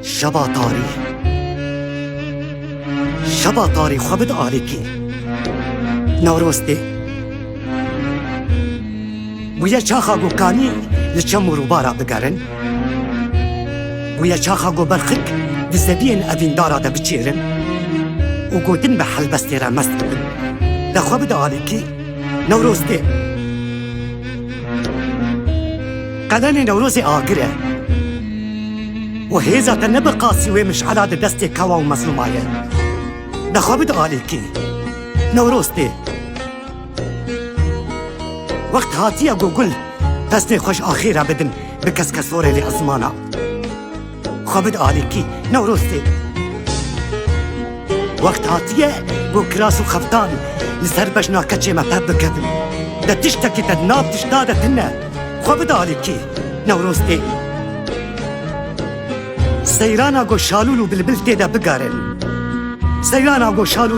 شبا طاری خوابد آلیکی نوروستی بویا چاخا گو کانی لچم روبارا بگرن بویا چاخا گو برخک دزدین اوین دارا دا بچیرن و گوتن به حلبستی را مست بکن دا خوابد آلیکی نوروستی قدن نوروز آگره و هیزا تنبقاسی و مشعلا دا دستی کوا و مظلومایه دا خوابد آلیکی نوروستی وقت هاتیه گو گل دستی خوش آخیره بدن بکس کسوره لی ازمانا خوابد آلیکی نوروستی وقت هاتیه گو کراس و خفتان لسر بجنا کچه مپب بکدن دا تشتکی تدناب تشتاده تنه خوابد آلیکی نوروستی سیرانا گو شالولو بلبل تیده بگارن سیرانا گو شالولو